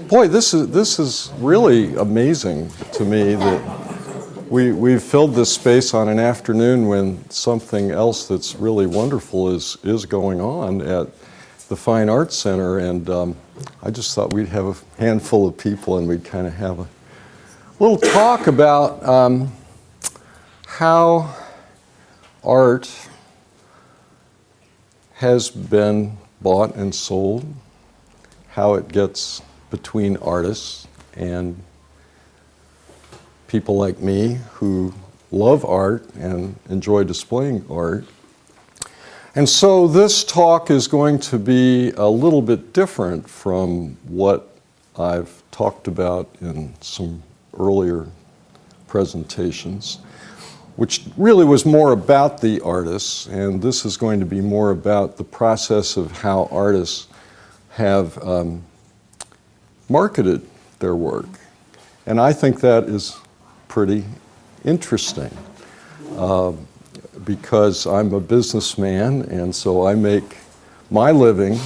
Boy, this is really amazing to me that we've filled this space on an afternoon when something else that's really wonderful is going on at the Fine Arts Center, and I just thought we'd have a handful of people and we'd kind of have a little talk about how art has been bought and sold, how it gets between artists and people like me who love art and enjoy displaying art. And so this talk is going to be a little bit different from what I've talked about in some earlier presentations, which really was more about the artists, and this is going to be more about the process of how artists have marketed their work. And I think that is pretty interesting because I'm a businessman, and so I make my living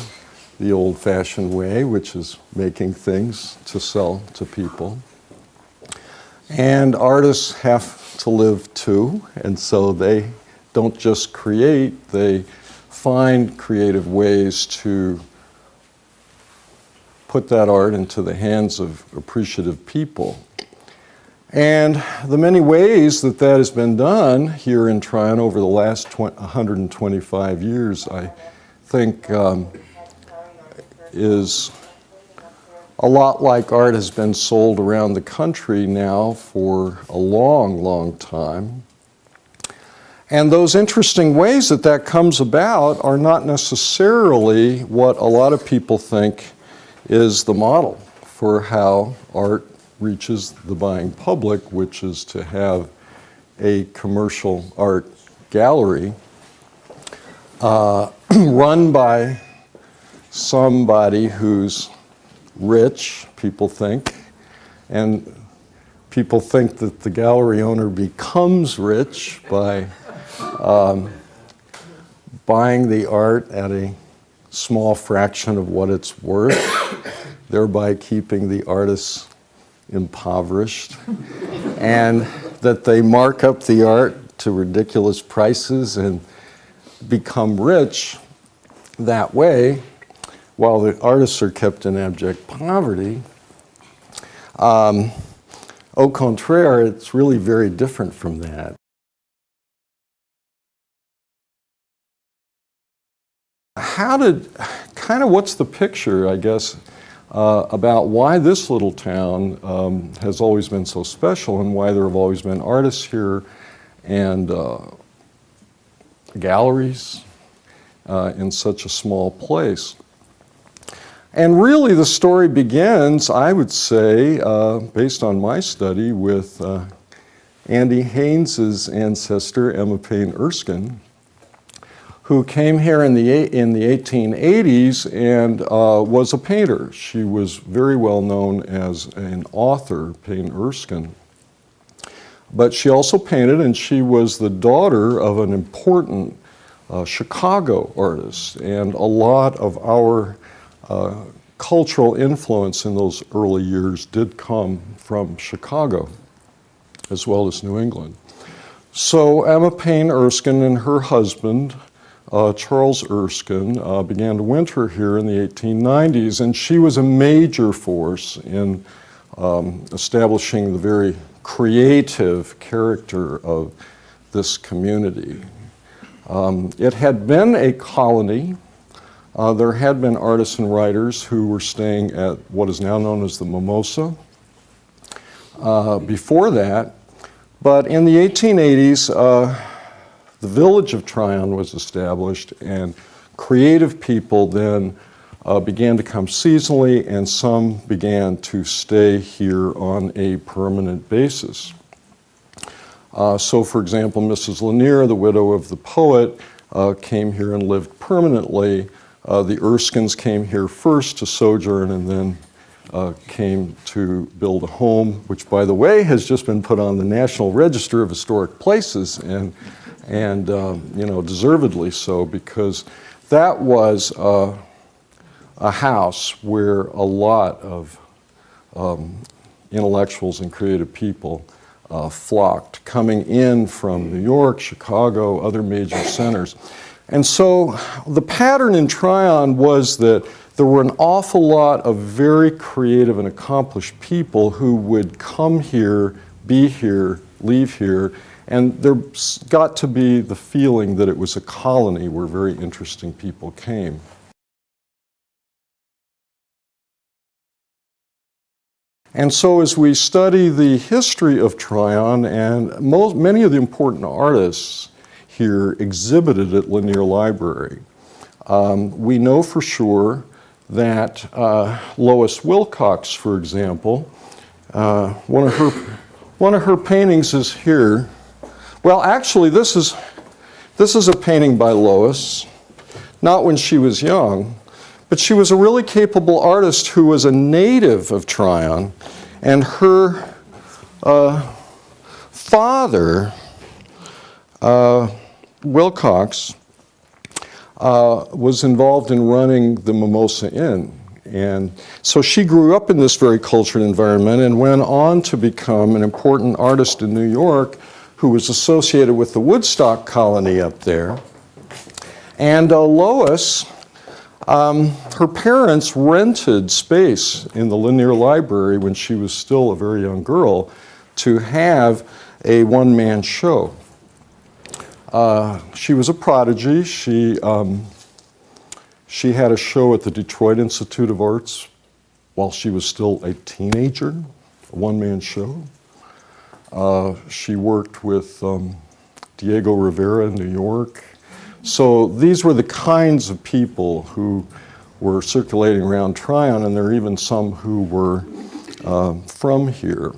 the old-fashioned way, which is making things to sell to people. And artists have to live too, and so they don't just create, they find creative ways to put that art into the hands of appreciative people. And the many ways that that has been done here in Tryon over the last 125 years, I think is a lot like art has been sold around the country now for a long, long time. And those interesting ways that that comes about are not necessarily what a lot of people think is the model for how art reaches the buying public, which is to have a commercial art gallery run by somebody who's rich, people think, and people think that the gallery owner becomes rich by buying the art at a small fraction of what it's worth, thereby keeping the artists impoverished, and that they mark up the art to ridiculous prices and become rich that way, while the artists are kept in abject poverty. Au contraire, it's really very different from that. What's the picture, I guess, about why this little town has always been so special and why there have always been artists here and galleries in such a small place. And really the story begins, I would say, based on my study, with Andy Haynes's ancestor, Emma Payne Erskine, who came here in the 1880s and was a painter. She was very well known as an author, Payne Erskine. But she also painted, and she was the daughter of an important Chicago artist. And a lot of our cultural influence in those early years did come from Chicago, as well as New England. So Emma Payne Erskine and her husband, Charles Erskine, began to winter here in the 1890s, and she was a major force in establishing the very creative character of this community. It had been a colony. There had been artists and writers who were staying at what is now known as the Mimosa before that, but in the 1880s, the village of Tryon was established, and creative people then began to come seasonally, and some began to stay here on a permanent basis. So, for example, Mrs. Lanier, the widow of the poet, came here and lived permanently. The Erskines came here first to sojourn and then came to build a home, which, by the way, has just been put on the National Register of Historic Places, and deservedly so, because that was a house where a lot of intellectuals and creative people flocked, coming in from New York, Chicago, other major centers. And so the pattern in Tryon was that there were an awful lot of very creative and accomplished people who would come here, be here, leave here, and there got to be the feeling that it was a colony where very interesting people came. And so as we study the history of Tryon, and many of the important artists here exhibited at Lanier Library, we know for sure that Lois Wilcox, for example, one of her paintings is here. Well, actually, this is a painting by Lois, not when she was young, but she was a really capable artist who was a native of Tryon, and her father, Wilcox, was involved in running the Mimosa Inn. And so she grew up in this very cultured environment and went on to become an important artist in New York who was associated with the Woodstock colony up there. And Lois, her parents rented space in the Lanier Library when she was still a very young girl to have a one-man show. She was a prodigy. She had a show at the Detroit Institute of Arts while she was still a teenager, a one-man show. She worked with Diego Rivera in New York. So these were the kinds of people who were circulating around Tryon, and there are even some who were from here.